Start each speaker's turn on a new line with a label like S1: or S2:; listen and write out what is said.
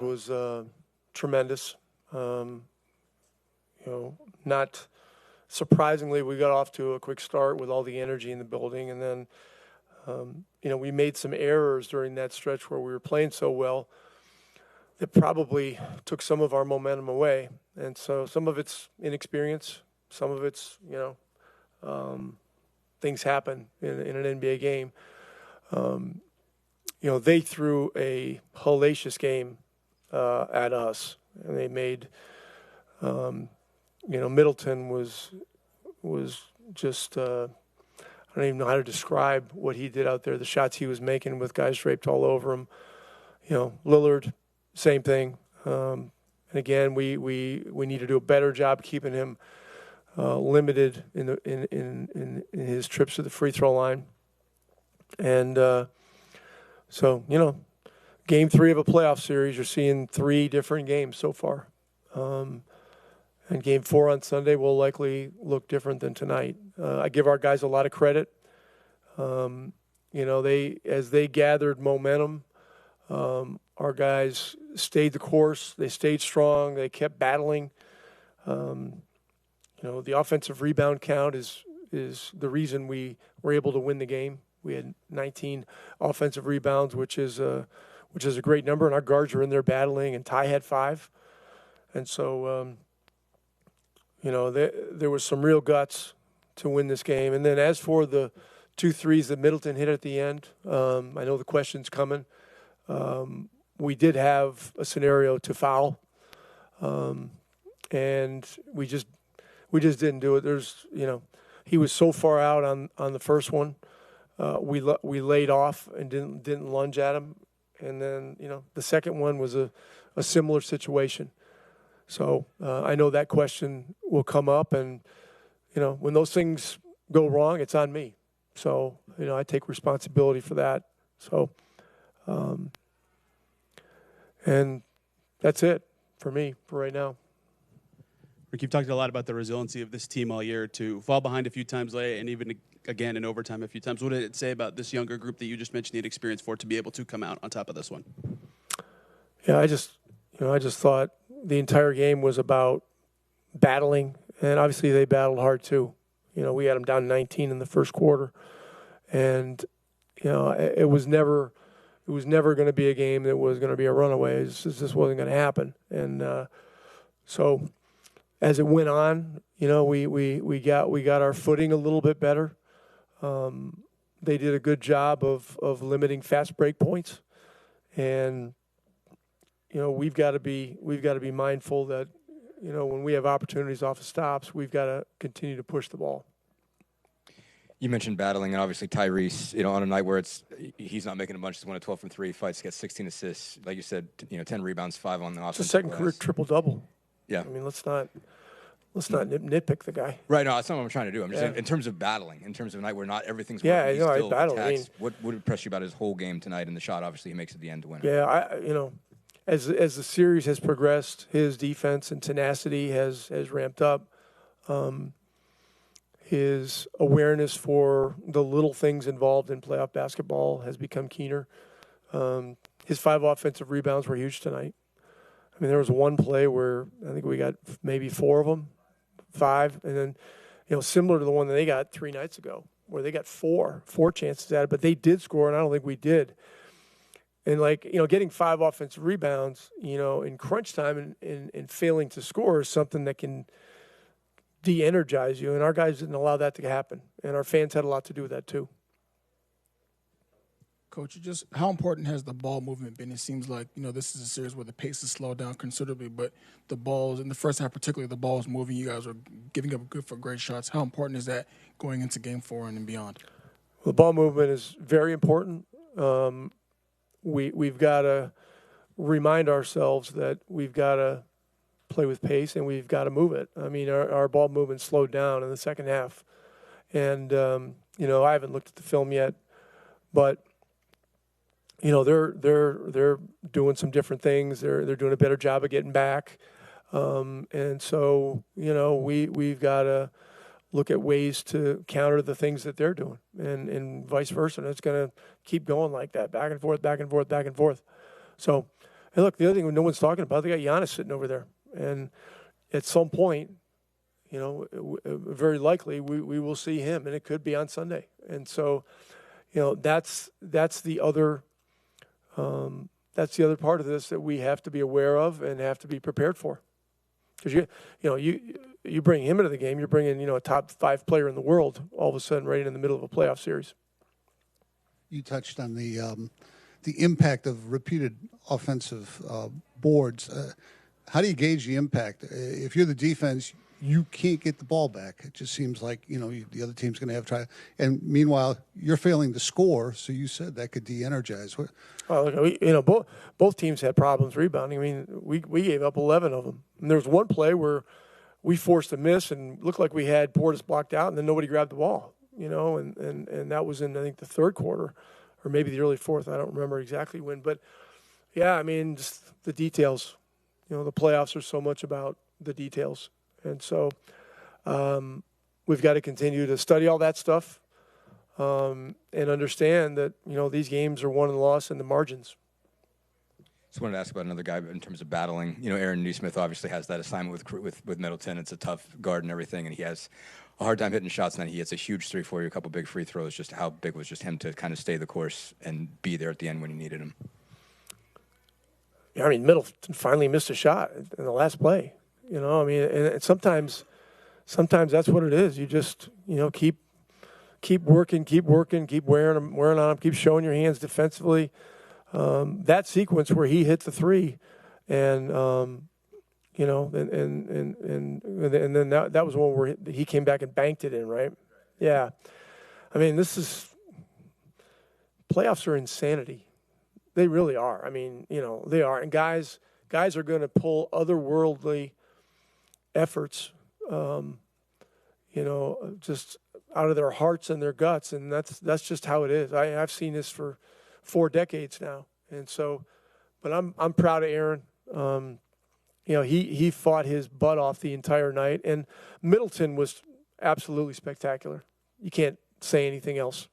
S1: was tremendous. Not surprisingly, we got off to a quick start with all the energy in the building, and then we made some errors during that stretch where we were playing so well that probably took some of our momentum away. And so some of it's inexperience, some of it's things happen in an NBA game. They threw a hellacious game at us, and they made Middleton was just I don't even know how to describe what he did out there. The shots he was making with guys draped all over him. Lillard, same thing. And again, we need to do a better job keeping him limited in his trips to the free throw line. And game 3 of a playoff series, you're seeing 3 different games so far. And game 4 on Sunday will likely look different than tonight. I give our guys a lot of credit. As they gathered momentum, our guys stayed the course. They stayed strong. They kept battling. The offensive rebound count is the reason we were able to win the game. We had 19 offensive rebounds, which is a great number, and our guards were in there battling, and Ty had 5. And so, there was some real guts to win this game. And then as for the 2 threes that Middleton hit at the end, I know the question's coming. We did have a scenario to foul, and we just didn't do it. He was so far out on the first one. We laid off and didn't lunge at him, and then the second one was a similar situation. So I know that question will come up, and when those things go wrong, it's on me. So I take responsibility for that. So and that's it for me for right now.
S2: Rick, you've talked a lot about the resiliency of this team all year, to fall behind a few times late and even again in overtime a few times. What did it say about this younger group that you just mentioned the experience for to be able to come out on top of this one?
S1: Yeah, I just thought the entire game was about battling, and obviously they battled hard too. We had them down 19 in the first quarter, and it was never going to be a game that was going to be a runaway. This wasn't going to happen, and so as it went on, we got our footing a little bit better. They did a good job of limiting fast break points, and we've got to be mindful that when we have opportunities off of stops, we've got to continue to push the ball.
S3: You mentioned battling, and obviously Tyrese, on a night where he's not making a bunch, he's 1 of 12 from 3, fights, gets 16 assists, like you said, 10 rebounds, 5 on the offense.
S1: It's a second career triple-double.
S3: Yeah.
S1: I mean, let's not nitpick the guy.
S3: Right, no, that's not what I'm trying to do. I'm just saying, in terms of battling, in terms of a night where not everything's working,
S1: I battle.
S3: What impressed you about his whole game tonight, and the shot, obviously, he makes at the end to win it?
S1: Yeah, as the series has progressed, his defense and tenacity has ramped up. His awareness for the little things involved in playoff basketball has become keener. His 5 offensive rebounds were huge tonight. I mean, there was one play where I think we got maybe 4 of them, 5, and then, similar to the one that they got 3 nights ago, where they got 4 chances at it, but they did score, and I don't think we did. And getting 5 offensive rebounds, in crunch time and failing to score is something that can de-energize you, and our guys didn't allow that to happen, and our fans had a lot to do with that too.
S4: Coach, just how important has the ball movement been? It seems like, this is a series where the pace has slowed down considerably, but the balls, in the first half particularly, the ball was moving. You guys were giving up good for great shots. How important is that going into Game 4 and beyond?
S1: Well, the ball movement is very important. We've got to remind ourselves that we've got to play with pace and we've got to move it. I mean, our ball movement slowed down in the second half. And, I haven't looked at the film yet, but they're doing some different things. They're doing a better job of getting back. And so, we've got to look at ways to counter the things that they're doing and vice versa. And it's going to keep going like that, back and forth, back and forth, back and forth. So Hey, look, the other thing no one's talking about, they got Giannis sitting over there. And at some point, you know, very likely we will see him, and it could be on Sunday. And so, you know, that's the other part of this that we have to be aware of and have to be prepared for. Because you bring him into the game, you're bringing, you know, a top 5 player in the world all of a sudden right in the middle of a playoff series.
S5: You touched on the impact of repeated offensive boards. How do you gauge the impact? If you're the defense, you can't get the ball back. It just seems like, you know, the other team's going to have to try. And meanwhile, you're failing to score, so you said that could de-energize.
S1: Well, both teams had problems rebounding. I mean, we gave up 11 of them. And there was one play where we forced a miss and looked like we had Portis blocked out, and then nobody grabbed the ball, you know, and that was in, I think, the third quarter or maybe the early fourth. I don't remember exactly when. But, yeah, I mean, just the details. You know, the playoffs are so much about the details. And so we've got to continue to study all that stuff and understand that, you know, these games are won and lost in the margins.
S3: Just wanted to ask about another guy in terms of battling. You know, Aaron Nesmith obviously has that assignment with Middleton. It's a tough guard and everything, and he has a hard time hitting shots. And then he hits a huge 3 for you, a couple big free throws. Just how big was just him to kind of stay the course and be there at the end when you needed him?
S1: Yeah, I mean, Middleton finally missed a shot in the last play. You know, I mean, and sometimes that's what it is. You just, you know, keep working, keep wearing on them, keep showing your hands defensively. That sequence where he hit the 3, and you know, and then that was one where he came back and banked it in, right? Yeah, I mean, playoffs are insanity. They really are. I mean, you know, they are, and guys are going to pull otherworldly efforts, you know, just out of their hearts and their guts, and that's just how it is. I've seen this for 4 decades now, and so, but I'm proud of Aaron. You know, he fought his butt off the entire night, and Middleton was absolutely spectacular. You can't say anything else.